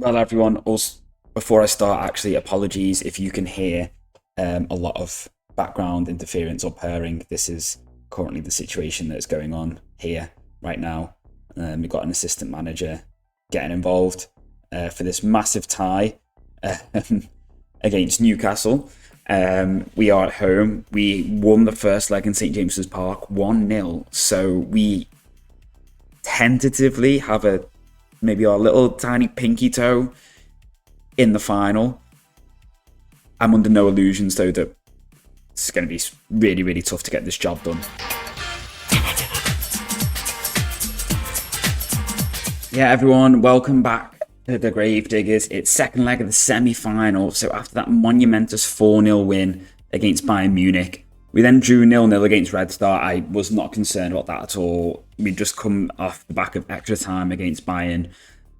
Well, everyone, also, before I start, actually, apologies if you can hear a lot of background interference or purring. This is currently the situation that's going on here right now. We've got an assistant manager getting involved for this massive tie against Newcastle. We are at home. We won the first leg in St James's Park 1-0. So we tentatively have maybe our little tiny pinky toe in the final. I'm under no illusions, though, that it's going to be really, really tough to get this job done. Yeah, everyone, welcome back to the Gravediggers. It's second leg of the semi-final. So after that monumentous 4-0 win against Bayern Munich, we then drew 0-0 against Red Star. I was not concerned about that at all. We'd just come off the back of extra time against Bayern,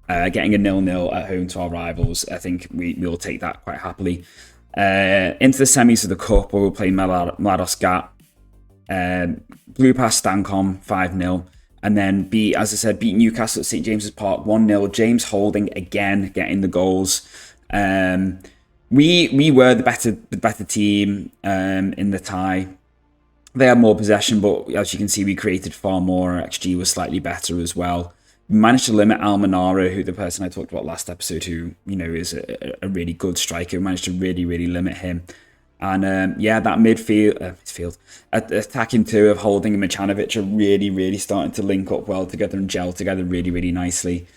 getting a 0-0 at home to our rivals. I think we'll take that quite happily. Into the semis of the Cup, where we'll play Mladost Gat. Blew past Stankom 5-0. And then beat Newcastle at St James's Park 1-0. James Holding again getting the goals. We were the better team in the tie. They had more possession, but as you can see, we created far more. Our XG was slightly better as well. We managed to limit Almanara, who the person I talked about last episode, who is a really good striker. We managed to really, really limit him. And that midfield attacking two of Holding and Machanovic are really, really starting to link up well together and gel together really, really nicely.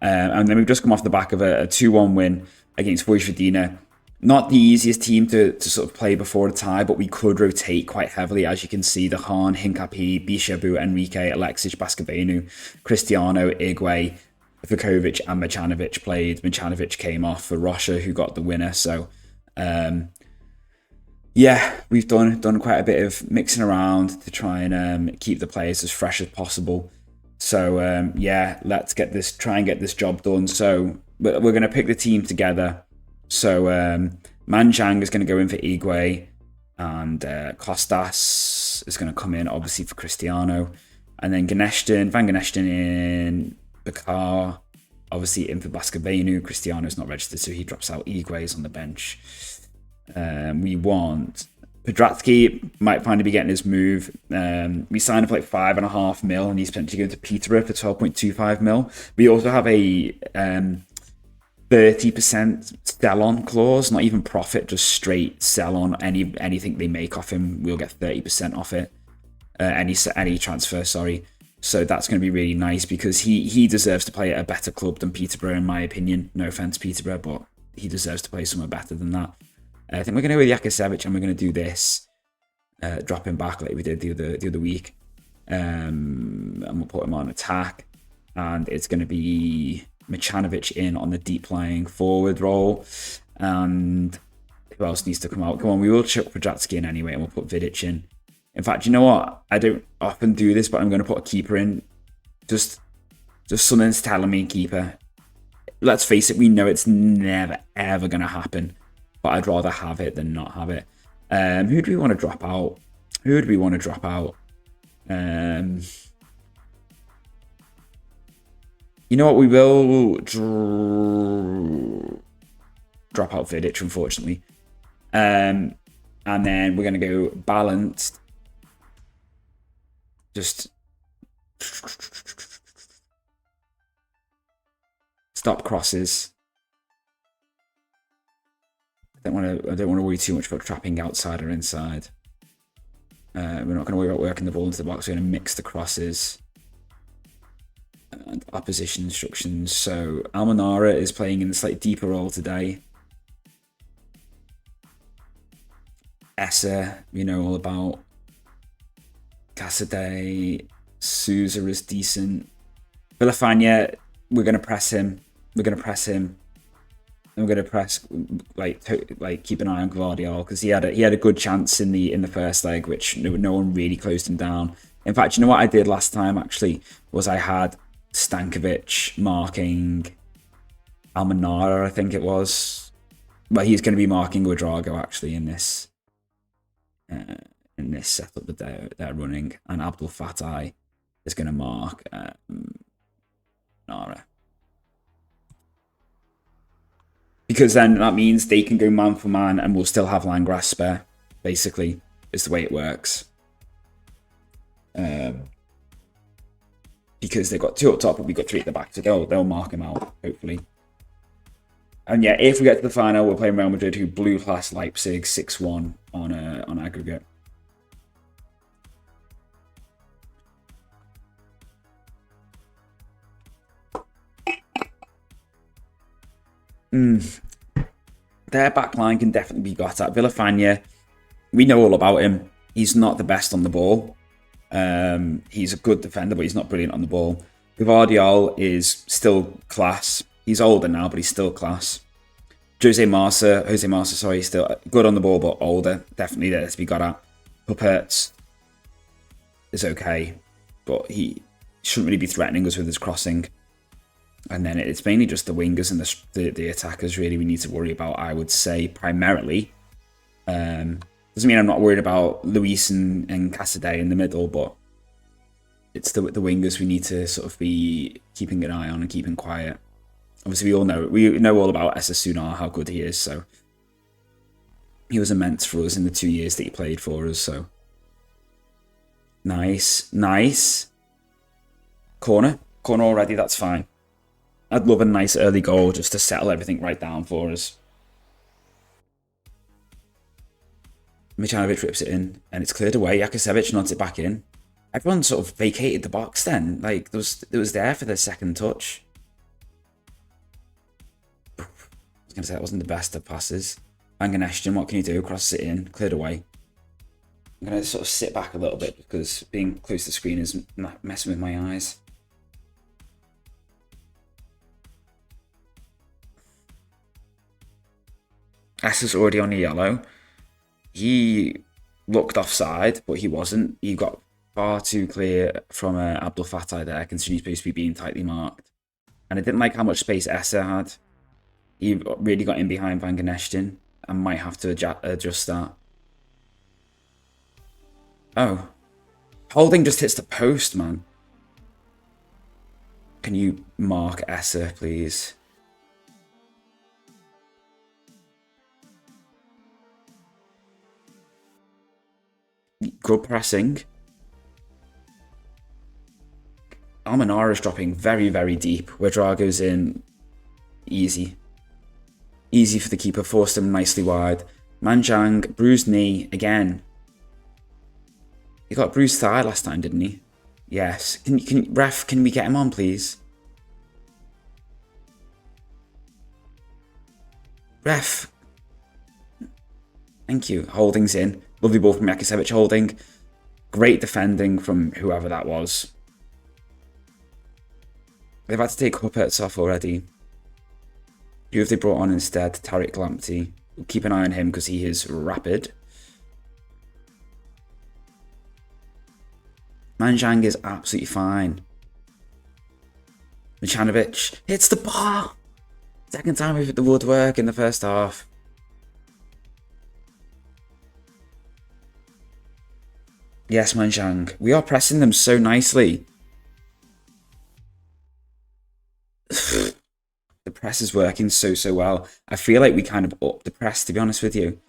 And then we've just come off the back of a 2-1 win against Vojvodina. Not the easiest team to sort of play before a tie, but we could rotate quite heavily. As you can see, the Khan, Hincapi, Bishabu, Enrique, Alexic, Baskabenu, Cristiano, Igwe, Vukovic and Machanovic played. Machanovic came off for Rocha, who got the winner. So, we've done quite a bit of mixing around to try and keep the players as fresh as possible. So, let's try and get this job done. So, we're going to pick the team together. So, Manjang is going to go in for Igwe, and Kostas is going to come in, obviously, for Cristiano. And then Van Ganeshtin in Bakar, obviously in for Baskabenu. Cristiano's not registered, so he drops out. Igwe is on the bench. We want Pedratsky, might finally be getting his move. We signed up like 5.5 mil, and he's potentially going to Peterborough for 12.25 mil. We also have a 30% sell-on clause, not even profit, just straight sell-on. Anything they make off him, we'll get 30% off it. Any transfer, sorry. So that's going to be really nice, because he deserves to play at a better club than Peterborough, in my opinion. No offense, Peterborough, but he deserves to play somewhere better than that. I think we're going to go with Jakasevich, and we're going to do this, drop him back like we did the other week, and we'll put him on attack, and it's going to be Machanovic in on the deep lying forward role. And who else needs to come out? Come on, we will chuck Pedratsky in anyway, and we'll put Vidic in. In fact, you know what? I don't often do this, but I'm going to put a keeper in. Just something's telling me keeper. Let's face it, we know it's never ever going to happen, but I'd rather have it than not have it. Who do we want to drop out? You know what? We will drop out Vidic, unfortunately. And then we're going to go balanced. Just stop crosses. I don't want to worry too much about trapping outside or inside. We're not going to worry about working the ball into the box. We're going to mix the crosses and opposition instructions. So Almanara is playing in a slightly deeper role today. Essa, we know all about. Cassidy, Souza is decent. Villafania, we're going to press him. And we're going to press, keep an eye on Gvardiol, because he had a good chance in the first leg, which no one really closed him down. In fact, you know what I did last time, actually, was I had Stankovic marking Almanara, I think it was. Well, he's going to be marking Ouedraogo, actually, in this setup that they're running. And Abdul Fattah is going to mark Nara. Because then that means they can go man for man and we'll still have Landgrass spare, basically, is the way it works. Because they've got 2 up top and we've got 3 at the back, so they'll mark him out, hopefully. And yeah, if we get to the final, we're playing Real Madrid, who blew past Leipzig 6-1 on aggregate. Their backline can definitely be got at. Villafania, we know all about him. He's not the best on the ball. He's a good defender, but he's not brilliant on the ball. Gvardiol is still class. He's older now, but he's still class. Jose Marsa, sorry, still good on the ball, but older. Definitely there to be got at. Puppertz is okay, but he shouldn't really be threatening us with his crossing. And then it's mainly just the wingers and the attackers really we need to worry about, I would say, primarily. Doesn't mean I'm not worried about Luis and Casadei in the middle, but it's the wingers we need to sort of be keeping an eye on and keeping quiet. Obviously, we know all about Esasunar, how good he is, so he was immense for us in the 2 years that he played for us, so nice. Corner already, that's fine. I'd love a nice early goal just to settle everything right down for us. Michanovic rips it in, and it's cleared away. Jakusevic nods it back in. Everyone sort of vacated the box then. Like, it was there for the second touch. I was going to say that wasn't the best of passes. Van Gneshten, what can you do? Crosses it in, cleared away. I'm going to sort of sit back a little bit because being close to the screen is messing with my eyes. S is already on a yellow. He looked offside, but he wasn't. He got far too clear from Abdul Fattah there, considering he's supposed to be being tightly marked. And I didn't like how much space Essa had. He really got in behind Van Gneshten and might have to adjust that. Oh. Holding just hits the post, man. Can you mark Essa, please? Good pressing. Almenara's dropping very, very deep. Where Drago's in. Easy. Easy for the keeper. Forced him nicely wide. Manjang, bruised knee again. He got bruised thigh last time, didn't he? Yes. Ref, can we get him on, please? Ref. Thank you. Holding's in. Lovely ball from Jakusevic. Holding. Great defending from whoever that was. They've had to take Huppertz off already. Who have they brought on instead? Tariq Lamptey. We'll keep an eye on him because he is rapid. Manjang is absolutely fine. Michanovic hits the bar. Second time we've hit the woodwork in the first half. Yes, Manjang. We are pressing them so nicely. The press is working so well. I feel like we kind of upped the press, to be honest with you.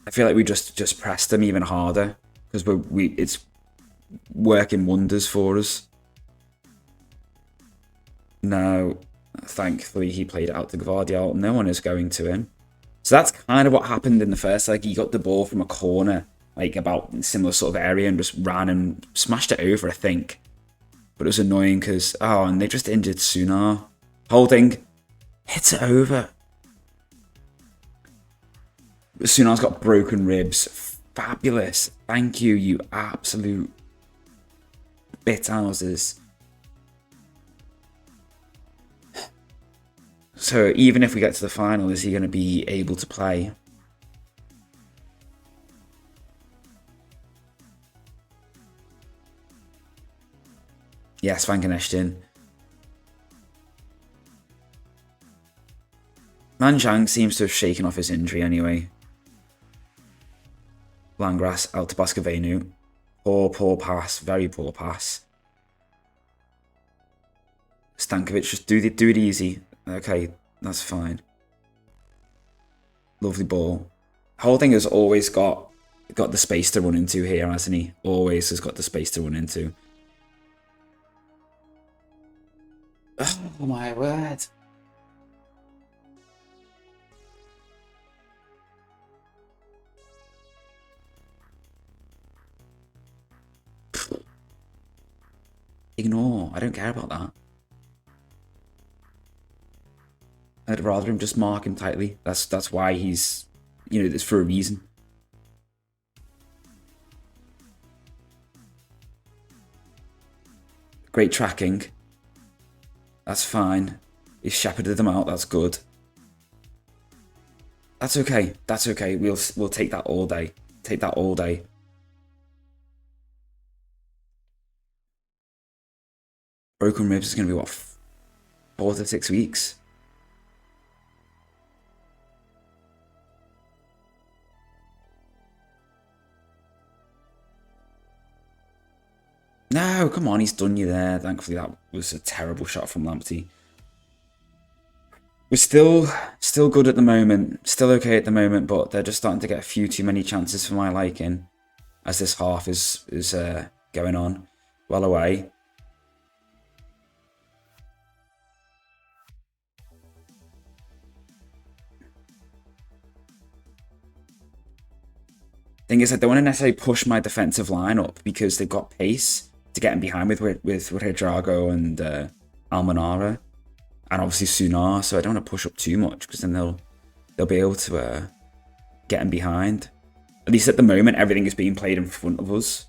I feel like we just pressed them even harder because it's working wonders for us. No, thankfully he played it out to Gvardiol. No one is going to him. So that's kind of what happened in the first leg. He got the ball from a corner, like about similar sort of area, and just ran and smashed it over, I think. But it was annoying because, and they just injured Sunar. Holding, hits it over. Sunar's got broken ribs. Fabulous. Thank you, you absolute bit-houses. So even if we get to the final, is he going to be able to play? Yes, Van Gneshten. Manjang seems to have shaken off his injury anyway. Landgrass out to Baskavenu. Poor pass. Very poor pass. Stankovic, just do it easy. Okay, that's fine. Lovely ball. Holding has always got the space to run into here, hasn't he? Always has got the space to run into. Oh my word. Ignore. I don't care about that. I'd rather him just mark him tightly. That's why he's, you know, it's for a reason. Great tracking. That's fine. He's shepherded them out. That's good. That's okay. That's okay. We'll take that all day. Take that all day. Broken ribs is going to be what, 4 to 6 weeks. No, come on, he's done you there. Thankfully, that was a terrible shot from Lamptey. We're still good at the moment, still okay at the moment, but they're just starting to get a few too many chances for my liking as this half is going on. Well away. Thing is, I don't want to necessarily push my defensive line up because they've got pace to get him behind with Hidrago and Almanara, and obviously Sunar. So I don't want to push up too much because then they'll be able to get him behind. At least at the moment, everything is being played in front of us.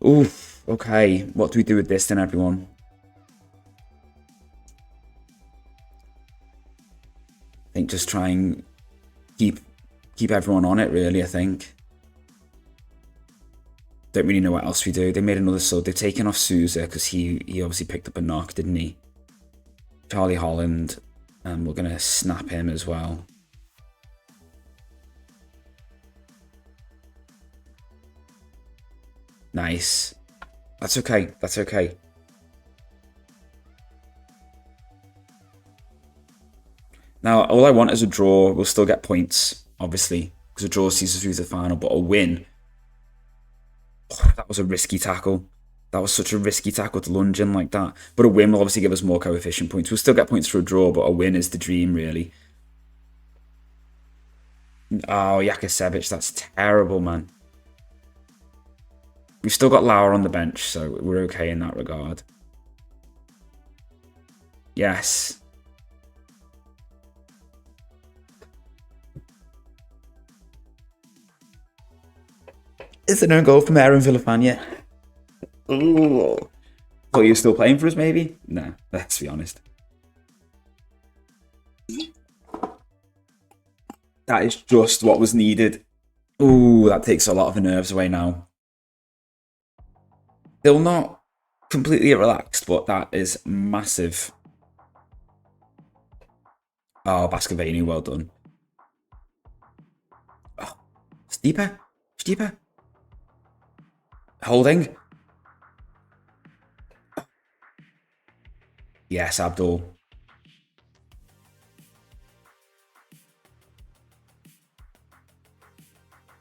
Oof. Okay, what do we do with this then, everyone? I think just try and keep everyone on it, really, I think. Don't really know what else we do. They made another sub. They've taken off Souza because he obviously picked up a knock, didn't he? Charlie Holland. And we're going to snap him as well. Nice. That's okay. That's okay. Now, all I want is a draw. We'll still get points, obviously, because a draw sees us through to the final, but a win. Oh, that was a risky tackle. That was such a risky tackle to lunge in like that. But a win will obviously give us more coefficient points. We'll still get points for a draw, but a win is the dream, really. Oh, Jakusevic, that's terrible, man. We've still got Lauer on the bench, so we're okay in that regard. Yes. Is there no goal from Aaron Villafania? Ooh. Thought you were still playing for us, maybe? No, let's be honest. That is just what was needed. Ooh, that takes a lot of the nerves away now. Still not completely relaxed, but that is massive. Oh, Bascovani, well done. Oh, Stipe? Holding. Yes, Abdul.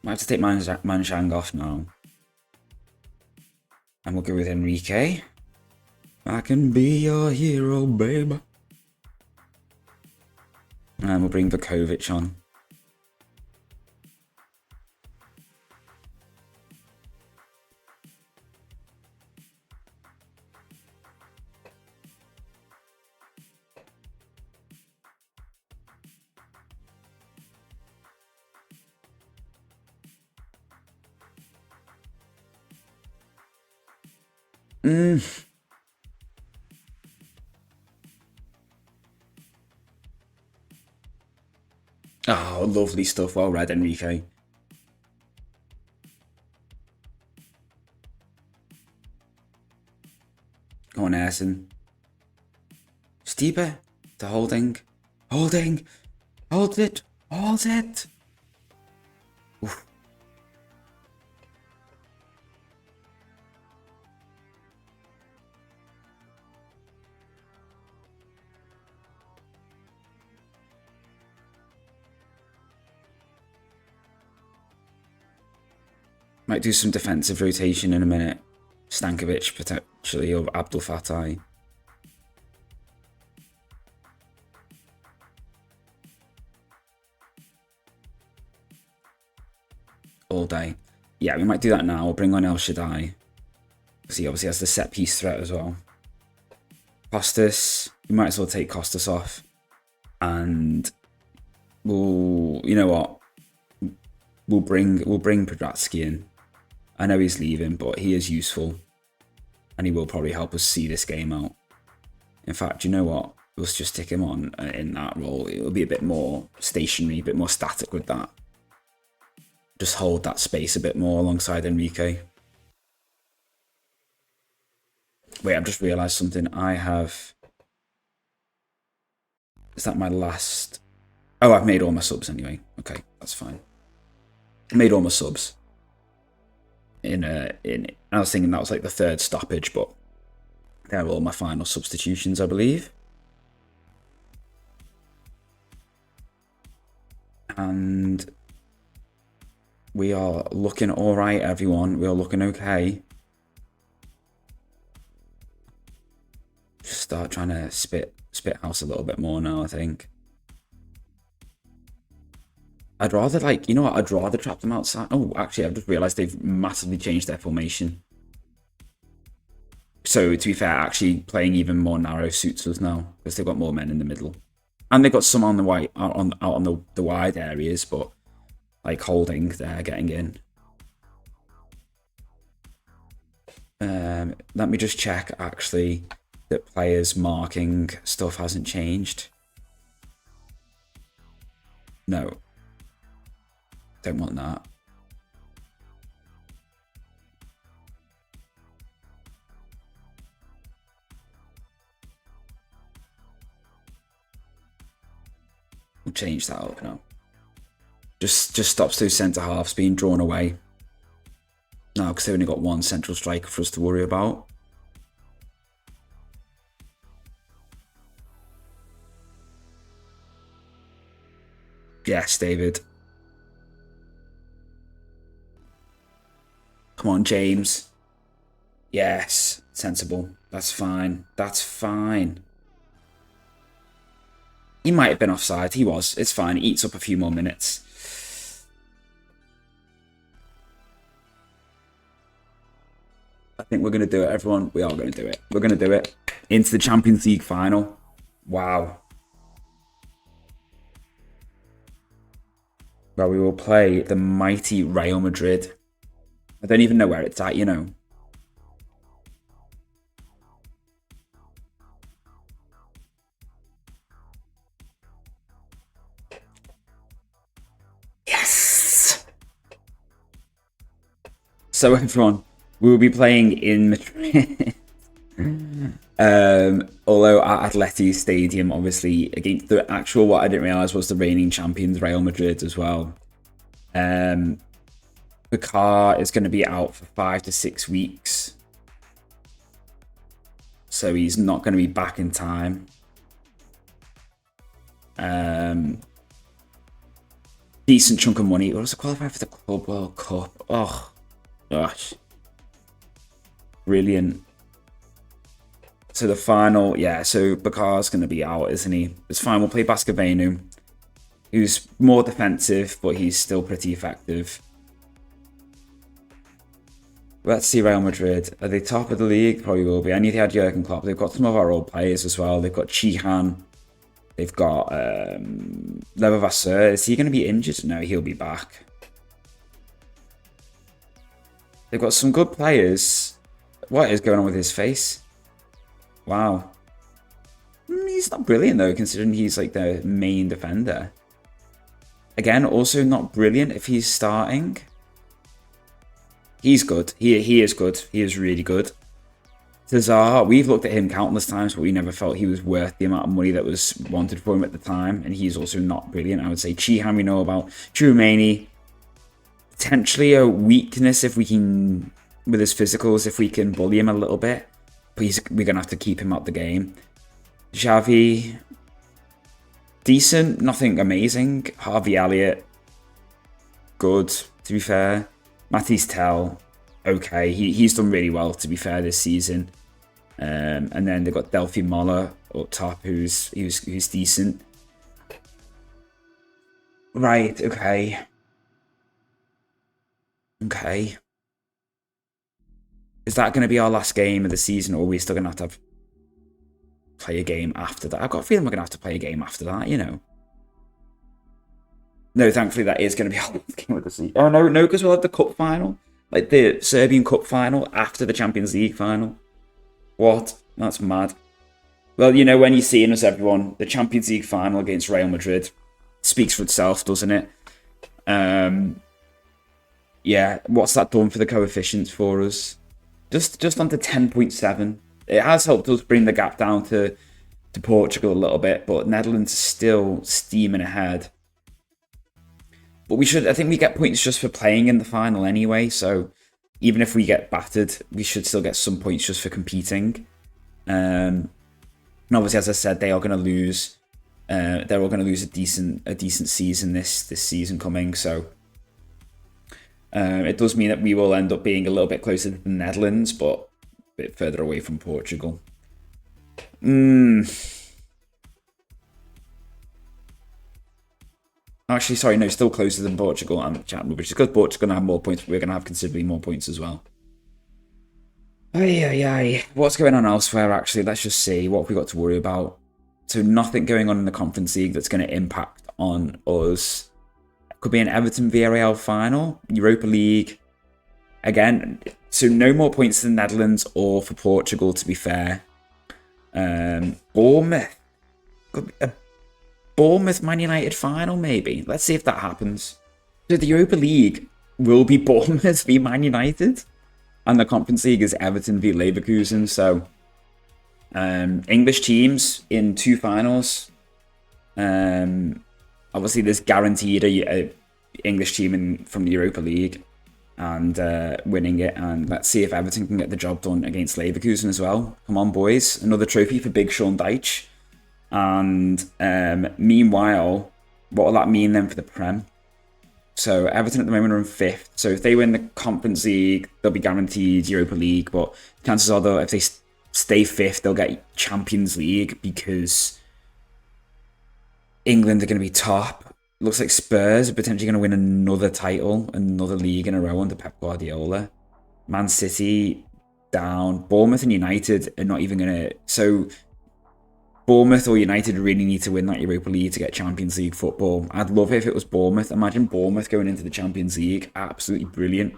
Might have to take Manshang off now. And we'll go with Enrique. I can be your hero, babe. And we'll bring Vukovic on. Oh, lovely stuff. Well read, Enrique. Go on, Erson. Stipe to Holding. Holding. Hold it. Hold it. Oof. Might do some defensive rotation in a minute. Stankovic potentially over Abdul Fattah. All day. Yeah, we might do that now. We'll bring on El Shaddai. Because he obviously has the set piece threat as well. Costas. We might as well take Costas off. And we'll, you know what? We'll bring Podratsky in. I know he's leaving, but he is useful. And he will probably help us see this game out. In fact, you know what? Let's just stick him on in that role. It'll be a bit more stationary, a bit more static with that. Just hold that space a bit more alongside Enrique. Wait, I've just realised something. I have... Is that my last... Oh, I've made all my subs anyway. Okay, that's fine. I made all my subs. I was thinking that was like the third stoppage, but they're all my final substitutions, I believe. And we are looking all right, everyone. We are looking okay. Just start trying to spit house a little bit more now, I think. I'd rather, like, you know what? I'd rather trap them outside. Oh, actually, I've just realised they've massively changed their formation. So, to be fair, actually playing even more narrow suits us now because they've got more men in the middle, and they've got some on the out on the wide areas, but like holding, they're getting in. Let me just check actually that players marking stuff hasn't changed. No. Don't want that. We'll change that up now. Just stops those centre halves being drawn away. Now, because they've only got one central striker for us to worry about. Yes, David. Come on, James. Yes, sensible. That's fine. That's fine. He might have been offside. He was. It's fine. He eats up a few more minutes. I think we're going to do it, everyone. We are going to do it. We're going to do it. Into the Champions League final. Wow. Well, we will play the mighty Real Madrid. I don't even know where it's at, you know. Yes! So everyone, we will be playing in Madrid. Although at Atleti Stadium, obviously, against the actual, what I didn't realise was the reigning champions, Real Madrid as well. The car is going to be out for 5 to 6 weeks. So he's not going to be back in time. Decent chunk of money. What was to qualify for the Club World Cup? Oh, gosh. Brilliant. So the final, yeah, so Bakar's going to be out, isn't he? It's fine, we'll play Baskavenu, who's more defensive, but he's still pretty effective. Let's see Real Madrid. Are they top of the league? Probably will be. I knew they had Jurgen Klopp. They've got some of our old players as well. They've got Chihan. They've got Levervasseur. Is he going to be injured? No, he'll be back. They've got some good players. What is going on with his face? Wow. He's not brilliant though, considering he's like the main defender. Again, also not brilliant if he's starting. He's good. He is good. He is really good. Tazar, we've looked at him countless times, but we never felt he was worth the amount of money that was wanted for him at the time. And he's also not brilliant, I would say. Chihan we know about. Chouameni, potentially a weakness if we can, with his physicals, if we can bully him a little bit. But we're going to have to keep him out the game. Xavi, decent, nothing amazing. Harvey Elliott, good, to be fair. Matisse Tell, okay, he's done really well, to be fair, this season. And then they've got Delphi Moller up top, who's decent. Right, okay. Okay. Is that going to be our last game of the season, or are we still going to have play a game after that? I've got a feeling we're going to have to play a game after that, you know. No, thankfully that is going to be our last game of the season. Oh, no, because we'll have the cup final. Like the Serbian Cup final after the Champions League final. What? That's mad. Well, you know, when you're seeing us, everyone, the Champions League final against Real Madrid speaks for itself, doesn't it? Yeah, what's that done for the coefficients for us? Just under 10.7. It has helped us bring the gap down to Portugal a little bit, but Netherlands is still steaming ahead. But I think we get points just for playing in the final anyway, so even if we get battered, we should still get some points just for competing. And obviously, as I said, they are going to lose. They're all going to lose a decent season this season coming, so it does mean that we will end up being a little bit closer to the Netherlands, but a bit further away from Portugal. Actually, sorry, no, still closer than Portugal and chat rubbish. Because Portugal going to have more points, we're going to have considerably more points as well. Ay. What's going on elsewhere, actually? Let's just see. What have we got to worry about? So nothing going on in the Conference League that's going to impact on us. Could be an Everton Villarreal final. Europa League. Again, so no more points for the Netherlands or for Portugal, to be fair. Bournemouth. Could be a Bournemouth Man United final, maybe. Let's see if that happens. So the Europa League will be Bournemouth v Man United, and the Conference League is Everton v Leverkusen. So English teams in 2 finals. Obviously, there's guaranteed a English team from the Europa League and winning it. And let's see if Everton can get the job done against Leverkusen as well. Come on, boys! Another trophy for Big Sean Dyche. And meanwhile, what will that mean then for the Prem? So Everton at the moment are in 5th. So if they win the Conference League, they'll be guaranteed Europa League. But chances are, though, if they stay 5th, they'll get Champions League because England are going to be top. Looks like Spurs are potentially going to win another title, another league in a row under Pep Guardiola. Man City down. Bournemouth and United are not even going to... So Bournemouth or United really need to win that Europa League to get Champions League football. I'd love it if it was Bournemouth. Imagine Bournemouth going into the Champions League. Absolutely brilliant.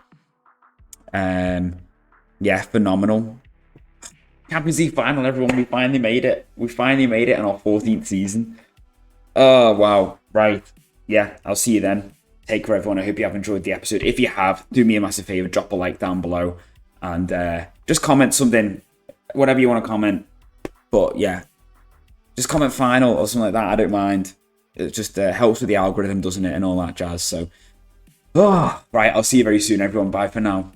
Yeah, phenomenal. Champions League final, everyone. We finally made it. We finally made it in our 14th season. Oh, wow. Right. Yeah, I'll see you then. Take care, everyone. I hope you have enjoyed the episode. If you have, do me a massive favour. Drop a like down below. And just comment something. Whatever you want to comment. But, yeah. Just comment final or something like that. I don't mind. It just helps with the algorithm, doesn't it? And all that jazz. So, right. I'll see you very soon, everyone. Bye for now.